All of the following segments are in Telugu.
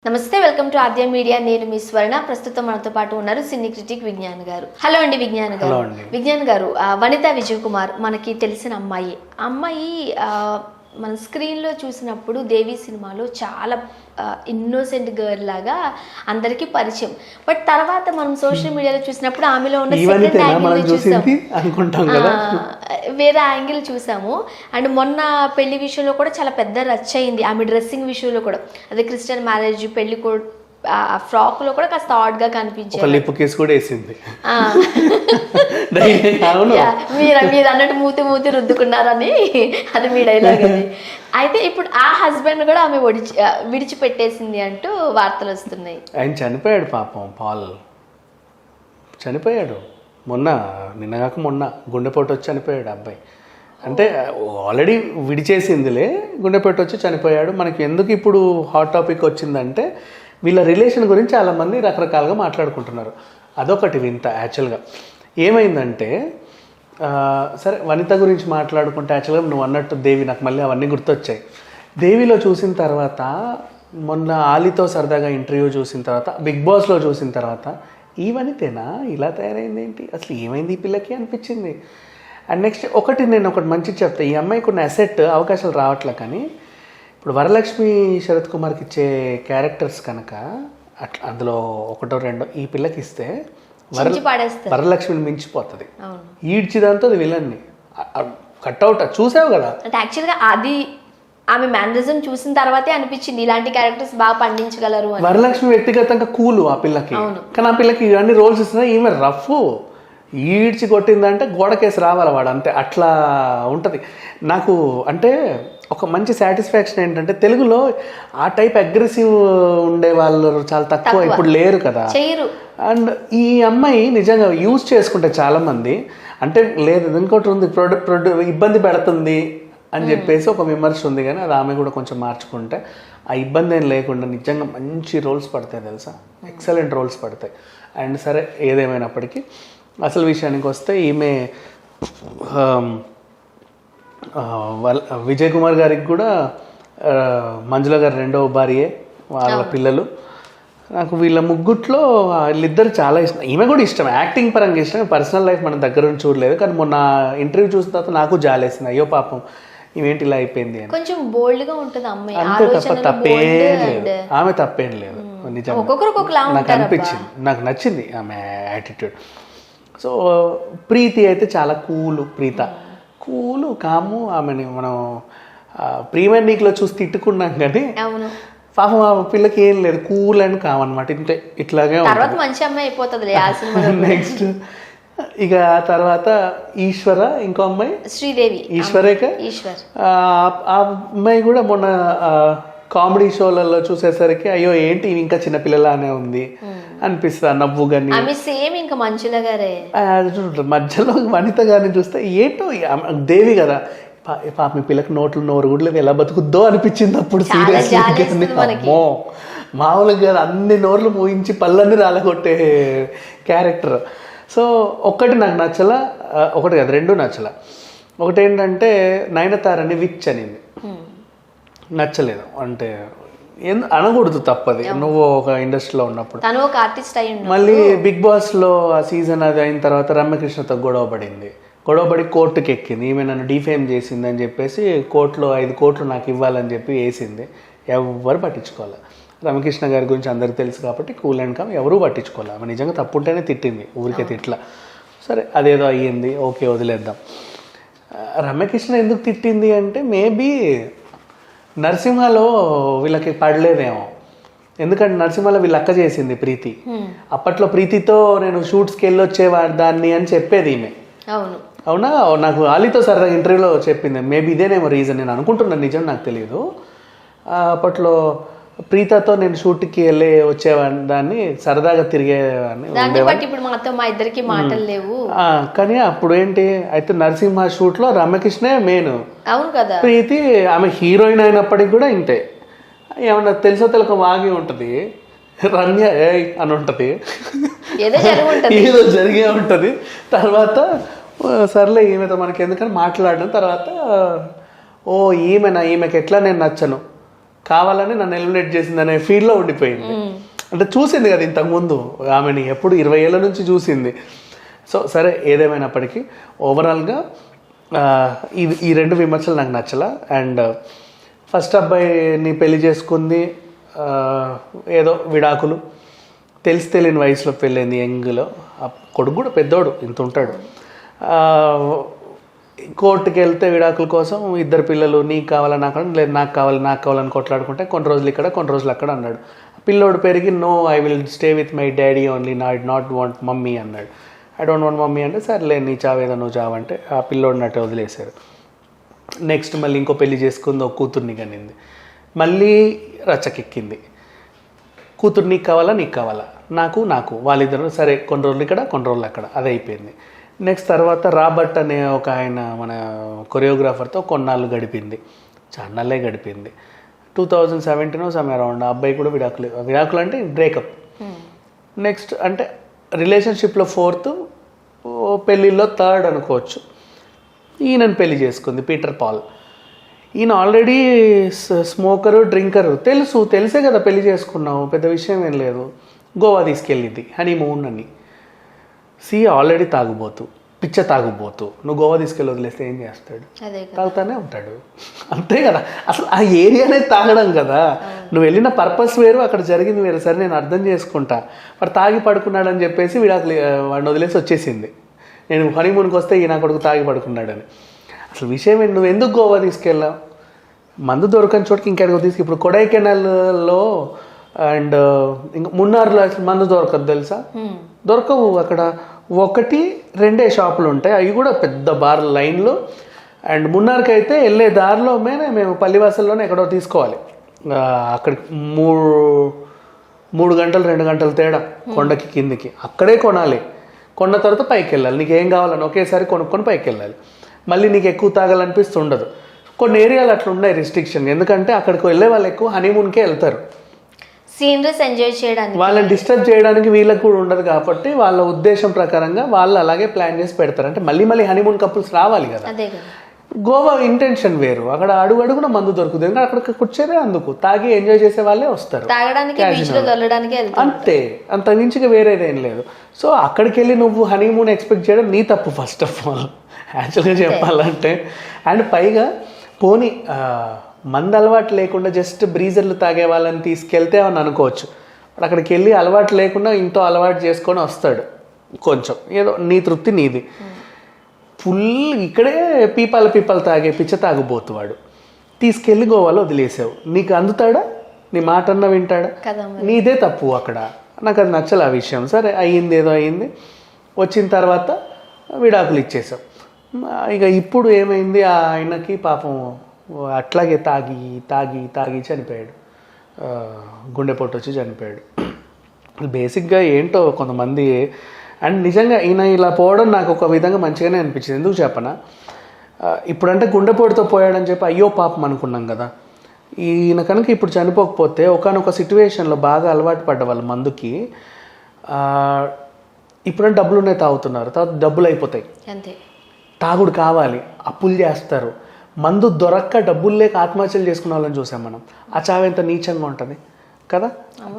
నమస్తే, వెల్కమ్ టు ఆద్య మీడియా. నేను మీ స్వర్ణ. ప్రస్తుతం మనతో పాటు ఉన్నారు సినీ క్రిటిక్ విజ్ఞాన్ గారు. హలో అండి విజ్ఞాన్ గారు. విజ్ఞాన్ గారు, వనితా విజయ్ కుమార్ మనకి తెలిసిన అమ్మాయి మన స్క్రీన్లో చూసినప్పుడు దేవి సినిమాలో చాలా ఇన్నోసెంట్ గర్ల్ లాగా అందరికీ పరిచయం. బట్ తర్వాత మనం సోషల్ మీడియాలో చూసినప్పుడు ఆమెలో ఉన్న సెకండ్ యాంగిల్ చూసాము, వేరే యాంగిల్ చూసాము. అండ్ మొన్న పెళ్లి విషయంలో కూడా చాలా పెద్ద రచ్చ అయింది. ఆమె డ్రెస్సింగ్ విషయంలో కూడా, అదే క్రిస్టియన్ మ్యారేజ్ పెళ్లి ఫ్రాక్ లో కూడా కాస్త ఆడ్ గా కనిపించింది. లిప్ కేసు కూడా వేసింది. మీరు అన్నట్టు మూతి రుద్దుకున్నారని అది మీ డైలాగ్ అది. అయితే ఇప్పుడు ఆ హస్బెండ్ కూడా ఆమె విడిచిపెట్టేసింది అంటూ వార్తలు వస్తున్నాయి. ఆయన చనిపోయాడు పాపం, పాల్ చనిపోయాడు నిన్న గుండెపోటు వచ్చి చనిపోయాడు అబ్బాయి. అంటే ఆల్రెడీ విడిచేసిందిలే, గుండెపోటు వచ్చి చనిపోయాడు. మనకి ఎందుకు ఇప్పుడు హాట్ టాపిక్ వచ్చిందంటే వీళ్ళ రిలేషన్ గురించి చాలామంది రకరకాలుగా మాట్లాడుకుంటున్నారు. అదొకటి వింత. యాక్చువల్గా ఏమైందంటే, సరే వనిత గురించి మాట్లాడుకుంటే యాక్చువల్గా నువ్వు అన్నట్టు దేవి, నాకు మళ్ళీ అవన్నీ గుర్తొచ్చాయి. దేవిలో చూసిన తర్వాత, మొన్న ఆలీతో సరదాగా ఇంటర్వ్యూ చూసిన తర్వాత, బిగ్ బాస్లో చూసిన తర్వాత, ఈ వనితేనా ఇలా తయారైంది ఏంటి, అసలు ఏమైంది ఈ పిల్లకి అనిపించింది. అండ్ నెక్స్ట్ నేను ఒకటి మంచి చెప్తా, ఈ అమ్మాయి కొన్ని అసెట్ అవకాశాలు రావట్లే. కానీ ఇప్పుడు వరలక్ష్మి శరత్ కుమార్కి ఇచ్చే క్యారెక్టర్స్ కనుక అట్లా అందులో ఒకటో రెండో ఈ పిల్లకి ఇస్తే వరలక్ష్మిని మించిపోతుంది. ఈడ్చిదంతా అది విలన్ని కట్అవుట్ చూసావు కదా. అంటే యాక్చువల్గా అది ఆమె మేనరిజం చూసిన తర్వాతే అనిపించింది ఇలాంటి క్యారెక్టర్స్ బాగా పండించగలరు. వరలక్ష్మి వ్యక్తిగతంగా కూలు ఆ పిల్లకి, కానీ ఆ పిల్లకి ఇవన్నీ రోల్స్ ఇస్తున్నా ఈమె రఫ్ ఈడ్చి కొట్టిందంటే గోడకేసి రావాలి వాడు, అంతే. అట్లా ఉంటుంది. నాకు అంటే ఒక మంచి సాటిస్ఫాక్షన్ ఏంటంటే, తెలుగులో ఆ టైప్ అగ్రెసివ్ ఉండే వాళ్ళు చాలా తక్కువ, ఇప్పుడు లేరు కదా. అండ్ ఈ అమ్మాయి నిజంగా యూజ్ చేసుకుంటే చాలామంది, అంటే లేదు ఇంకోటి ఉంది, ఇబ్బంది పెడుతుంది అని చెప్పేసి ఒక విమర్శ ఉంది. కానీ అది ఆమె కూడా కొంచెం మార్చుకుంటే ఆ ఇబ్బంది ఏం లేకుండా నిజంగా మంచి రోల్స్ పడతాయి తెలుసా, ఎక్సలెంట్ రోల్స్ పడతాయి. అండ్ సరే ఏదేమైనప్పటికీ అసలు విషయానికి వస్తే, ఈమె విజయ్ కుమార్ గారికి కూడా మంజుల గారి రెండవ భార్యే, వాళ్ళ పిల్లలు. నాకు వీళ్ళ ముగ్గుట్లో వీళ్ళిద్దరు చాలా ఇష్టం. ఈమె కూడా ఇష్టం, యాక్టింగ్ పరంగా ఇష్టం. పర్సనల్ లైఫ్ మనం దగ్గర నుంచి చూడలేదు. కానీ మొన్న ఇంటర్వ్యూ చూసిన తర్వాత నాకు జాలేసింది, అయ్యో పాపం ఇవేంటి ఇలా అయిపోయింది అని. కొంచెం బోల్డ్గా ఉంటుంది అమ్మాయి, అంతే తప్ప తప్పేం లేదు. ఆమె తప్పేం లేదు, నిజంగా నాకు అనిపించింది, నాకు నచ్చింది ఆమె యాటిట్యూడ్. సో ప్రీతి అయితే చాలా కూలు కాము. ఆమెని మనం ప్రీమియర్ లీగ్లో చూసి తిట్టుకున్నాం, కానీ పాపం ఆ పిల్లకి ఏం లేదు, కూల్ అండ్ కామ్ అనమాట. ఇట్లాగే మంచి అమ్మాయి అయిపోతుంది. నెక్స్ట్ ఇక తర్వాత ఈశ్వర, ఇంకో అమ్మాయి శ్రీదేవి, ఈశ్వర్. ఆ అమ్మాయి కూడా మొన్న కామెడీ షోలలో చూసేసరికి అయ్యో ఏంటి ఇంకా చిన్నపిల్లలానే ఉంది అనిపిస్తుంది. నవ్వు కానీ సేమ్ ఇంకా మంచుల గారే. మధ్యలో వనిత గారిని చూస్తే ఏంటో దేవి కదా పాప, మీ పిల్లకి నోరు గుడ్లు ఎలా బతుకుద్దో అనిపించింది అప్పుడు. అమ్మో మామూలుగా అన్ని నోర్లు మూయించి పళ్ళన్ని రాలగొట్టే క్యారెక్టర్. సో ఒక్కటి నాకు నచ్చల, ఒకటి కాదు రెండు నచ్చల. ఒకటి ఏంటంటే నయనతారని విచ్ అనింది, నచ్చలేదు. అంటే అనకూడదు, తప్పది. నువ్వు ఒక ఇండస్ట్రీలో ఉన్నప్పుడు. మళ్ళీ బిగ్ బాస్లో ఆ సీజన్ అది అయిన తర్వాత రమ్యకృష్ణతో గొడవపడి కోర్టుకి ఎక్కింది. ఈమె నన్ను డిఫేమ్ చేసింది అని చెప్పేసి కోర్టులో 5 కోట్లు నాకు ఇవ్వాలని చెప్పి వేసింది. ఎవరు పట్టించుకోవాలి. రమ్యకృష్ణ గారి గురించి అందరికి తెలుసు కాబట్టి కూల్ అండ్ కామ్, ఎవరూ పట్టించుకోవాలి. ఆమె నిజంగా తప్పుంటేనే తిట్టింది, ఊరికే తిట్ల. సరే అదేదో అయ్యింది, ఓకే వదిలేద్దాం. రమ్యకృష్ణ ఎందుకు తిట్టింది అంటే, మేబీ నరసింహలో వీళ్ళకి పడలేదేమో. ఎందుకంటే నరసింహలో వీళ్ళ అక్క చేసింది ప్రీతి. అప్పట్లో ప్రీతితో నేను షూట్స్కి వెళ్ళి వచ్చేవాడిదాన్ని అని చెప్పేది ఈమె. అవునా, నాకు ఆలీతో సరదాగా ఇంటర్వ్యూలో చెప్పింది. మేబీ ఇదేనేమో రీజన్, నేను అనుకుంటున్నాను, నిజం నాకు తెలియదు. అప్పట్లో ప్రీతతో నేను షూట్కి వెళ్ళి వచ్చేవాడిని, దాన్ని సరదాగా తిరిగేవాడిని. కానీ అప్పుడు ఏంటి అయితే, నరసింహ షూట్లో రమ్యకృష్ణే మెయిన్, ప్రీతి ఆమె హీరోయిన్ అయినప్పటికి కూడా ఇంతే. ఏమన్నా తెలుసో తెలుక వాగి ఉంటుంది, రమ్య అని ఉంటుంది, ఏదో జరిగే ఉంటుంది. తర్వాత సర్లే ఈమెతో మనకి ఎందుకని మాట్లాడడం. తర్వాత ఈమెకి ఎట్లా నేను నచ్చను, కావాలని నన్ను ఎలిమినేట్ చేసింది అనే ఫీల్డ్లో ఉండిపోయింది. అంటే చూసింది కదా ఇంతకుముందు ఆమెని, ఎప్పుడు 20 ఏళ్ళ నుంచి చూసింది. సో సరే, ఏదేమైనప్పటికీ ఓవరాల్గా ఈ 2 విమర్శలు నాకు నచ్చలా. అండ్ ఫస్ట్ అబ్బాయిని పెళ్లి చేసుకుంది, ఏదో విడాకులు, తెలియని వయసులో పెళ్ళైంది, యంగ్లో. కొడుకు కూడా పెద్దోడు, ఇంత ఉంటాడు. కోర్టుకి వెళ్తే విడాకుల కోసం 2 పిల్లలు, నీకు కావాలా నాకు, లేదు నాకు కావాలని కొట్లాడుకుంటే కొన్ని రోజులు ఇక్కడ కొన్ని రోజులు అక్కడ అన్నాడు. పిల్లోడు పెరిగి no, I will stay with my daddy only, not want mummy అన్నాడు. ఐ డోంట్ వాంట్ మమ్మీ అంటే సరేలే నీ చావేదో నువ్వు చావంటే ఆ పిల్లోడిని అట్టే వదిలేశారు. నెక్స్ట్ మళ్ళీ ఇంకో పెళ్లి చేసుకుంది, ఒక కూతుర్ని కనింది. మళ్ళీ రచ్చకెక్కింది, కూతురు నీకు కావాలా, నాకు వాళ్ళిద్దరు సరే కొన్ని రోజులు ఇక్కడ కొన్ని రోజులు అక్కడ, అది అయిపోయింది. నెక్స్ట్ తర్వాత రాబర్ట్ అనే ఒక ఆయన మన కొరియోగ్రాఫర్తో కొన్నాళ్ళు గడిపింది, చాన్నాళ్ళే గడిపింది. 2017 సమ్ అరౌండ్ ఆ అబ్బాయి కూడా విడాకులు అంటే బ్రేకప్. నెక్స్ట్ అంటే రిలేషన్షిప్లో 4th, పెళ్ళిళ్ళలో 3rd అనుకోవచ్చు. ఈయనను పెళ్లి చేసుకుంది, పీటర్ పాల్. ఈయన ఆల్రెడీ స్మోకరు, డ్రింకరు, తెలిసే కదా పెళ్లి చేసుకున్నావు, పెద్ద విషయం ఏం లేదు. గోవా తీసుకెళ్ళింది హనీమూన్ అని. ఆల్రెడీ తాగుబోతు, పిచ్చ తాగుబోతు, నువ్వు గోవా తీసుకెళ్ళి వదిలేస్తే ఏం చేస్తాడు? తాగుతానే ఉంటాడు, అంతే కదా. అసలు ఆ ఏరియానే తాగడం కదా. నువ్వు వెళ్ళిన పర్పస్ వేరు, అక్కడ జరిగింది వేరు. సరే నేను అర్థం చేసుకుంటా, వాడు తాగి పడుకున్నాడు అని చెప్పేసి వాడిని వదిలేసి వచ్చేసింది. నేను హనీమూన్కి వస్తే ఈయన కొడుకు తాగి పడుకున్నాడని. అసలు విషయం ఏంటి, నువ్వు ఎందుకు గోవా తీసుకెళ్ళావు? మందు దొరకని చోటుకి ఇంకెక్కడికి తీసుకు. ఇప్పుడు కొడైకెనాల్లో అండ్ ఇంకా మున్నార్లో అసలు మందు దొరకదు తెలుసా, దొరకవు. అక్కడ 1-2 షాపులు ఉంటాయి, అవి కూడా పెద్ద బార్ లైన్లో. అండ్ మున్నార్కి అయితే వెళ్ళే దారిలో మేము పల్లివాసల్లోనే ఎక్కడో తీసుకోవాలి. అక్కడికి 3 గంటలు 2 గంటలు తేడా కొండకి కిందికి, అక్కడే కొనాలి. కొన్న తర్వాత పైకి వెళ్ళాలి. నీకు ఏం కావాలని ఒకేసారి కొనుక్కొని పైకి వెళ్ళాలి. మళ్ళీ నీకు ఎక్కువ తాగాలనిపిస్తుండదు. కొన్ని ఏరియాలు అట్లా ఉన్నాయి రిస్ట్రిక్షన్, ఎందుకంటే అక్కడికి వెళ్ళే వాళ్ళు ఎక్కువ హనీమూన్కే వెళ్తారు, సీనరీస్ ఎంజాయ్ చేయడానికి. వాళ్ళని డిస్టర్బ్ చేయడానికి వీళ్ళకి కూడా ఉండదు కాబట్టి వాళ్ళ ఉద్దేశం ప్రకారంగా వాళ్ళు అలాగే ప్లాన్ చేసి పెడతారు. అంటే మళ్ళీ హనీమూన్ కపుల్స్ రావాలి కదా. గోవా ఇంటెన్షన్ వేరు, అక్కడ అడుగున మందు దొరుకుతుంది. ఎందుకంటే అక్కడికి కూర్చోరే అందుకు, తాగి ఎంజాయ్ చేసే వాళ్ళే వస్తారు, అంతే, అంత మించిగా వేరేదేం లేదు. సో అక్కడికి వెళ్ళి నువ్వు హనీమూన్ ఎక్స్పెక్ట్ చేయడం నీ తప్పు ఫస్ట్ ఆఫ్ ఆల్, యాక్చువల్గా చెప్పాలంటే. అండ్ పైగా పోనీ మందు అలవాటు లేకుండా జస్ట్ బ్రీజర్లు తాగే వాళ్ళని తీసుకెళ్తే అని అనుకోవచ్చు. అక్కడికి వెళ్ళి అలవాటు లేకుండా ఇంట్లో అలవాటు చేసుకొని వస్తాడు, కొంచెం ఏదో నీ తృప్తి నీది. ఫుల్ ఇక్కడే పీపాలు తాగే పిచ్చ తాగుబోతువాడు తీసుకెళ్ళి గోవాలో వదిలేసావు. నీకు అందుతాడా? నీ మాట అన్న వింటాడా? నీదే తప్పు అక్కడ. నాకు అది నచ్చలే ఆ విషయం. సరే అయ్యింది, ఏదో అయ్యింది. వచ్చిన తర్వాత విడాకులు ఇచ్చేసావు. ఇక ఇప్పుడు ఏమైంది, ఆయనకి పాపం అట్లాగే తాగి చనిపోయాడు, గుండెపోటు వచ్చి చనిపోయాడు. బేసిక్గా ఏంటో కొంతమంది. అండ్ నిజంగా ఈయన ఇలా పోవడం నాకు ఒక విధంగా మంచిగానే అనిపించింది. ఎందుకు చెప్పనా, ఇప్పుడంటే గుండెపోటుతో పోయాడని చెప్పి అయ్యో పాపం అనుకున్నాం కదా. ఈయన కనుక ఇప్పుడు చనిపోకపోతే ఒకనొక సిచ్యువేషన్లో బాగా అలవాటు పడ్డ వాళ్ళ మందుకి, ఇప్పుడంటే డబ్బులునే తాగుతున్నారు, తర్వాత డబ్బులు అయిపోతాయి, తాగుడు కావాలి, అప్పులు చేస్తారు. మందు దొరక్క డబ్బులు లేక ఆత్మహత్యలు చేసుకున్న వాళ్ళని చూసాం మనం. ఆ చావు ఎంత నీచంగా ఉంటుంది కదా.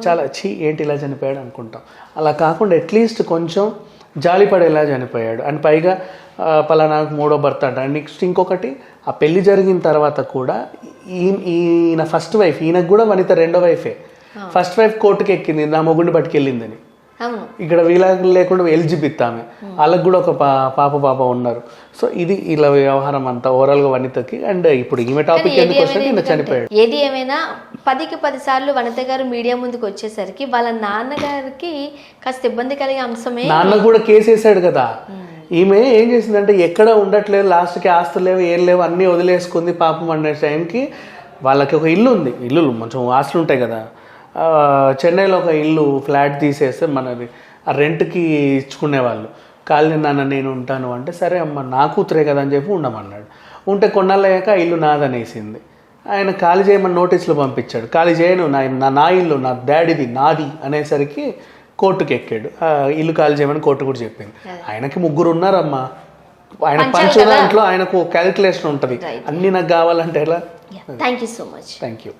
చాలా ఏంటి ఇలా చనిపోయాడు అనుకుంటాం. అలా కాకుండా అట్లీస్ట్ కొంచెం జాలిపడేలా చనిపోయాడు. అండ్ పైగా పలానా 3వ భర్త అంట. అండ్ నెక్స్ట్ ఇంకొకటి, ఆ పెళ్లి జరిగిన తర్వాత కూడా ఈయన ఫస్ట్ వైఫ్, ఈయనకు కూడా వనిత 2వ వైఫే. ఫస్ట్ వైఫ్ కోర్టుకి ఎక్కింది నా మొగుడిని పట్టుకెళ్ళిందని. ఇక్కడ వీళ్ళకి లేకుండా ఎలిజిబెత్ ఆమె, వాళ్ళకి కూడా ఒక పాప ఉన్నారు. సో ఇది ఇలా వ్యవహారం అంతా ఓవరాల్గా వనితకి. అండ్ ఇప్పుడు ఈమె టాపిక్ ఎందుకు వస్తే ఈయన చనిపోయాడు. ఏది ఏమైనా 10కి 10 సార్లు వనిత గారు మీడియా ముందుకు వచ్చేసరికి వాళ్ళ నాన్నగారికి కాస్త ఇబ్బంది కలిగే అంశమే. నాన్న కూడా కేసు వేసాడు కదా. ఈమె ఏం చేసిందంటే ఎక్కడ ఉండట్లేదు, లాస్ట్కి ఆస్తులు లేవు ఏం లేవు అన్నీ వదిలేసుకుంది పాపం. అనే టైంకి వాళ్ళకి ఒక ఇల్లు ఉంది, ఇల్లు కొంచెం ఆస్తులు ఉంటాయి కదా. చెన్నైలో ఒక ఇల్లు ఫ్లాట్ తీసేస్తే మనది ఆ రెంట్కి ఇచ్చుకునేవాళ్ళు. కాలనీ నాన్న నేను ఉంటాను అంటే సరే అమ్మ నా కూతురే కదా అని చెప్పి ఉండమన్నాడు. ఉంటే కొన్నాళ్ళయ్యాక ఆ ఇల్లు నాదనేసింది. ఆయన ఖాళీ చేయమని నోటీసులు పంపించాడు. ఖాళీ చేయను, నా ఇల్లు నా డాడీది నాది అనేసరికి కోర్టుకి ఎక్కాడు. ఇల్లు ఖాళీ చేయమని కోర్టు కూడా చెప్పింది. ఆయనకి 3 ఉన్నారమ్మా. ఆయన పంచు దాంట్లో ఆయనకు క్యాలిక్యులేషన్ ఉంటుంది, అన్నీ నాకు కావాలంటే ఎలా. Thank you so much. Thank you.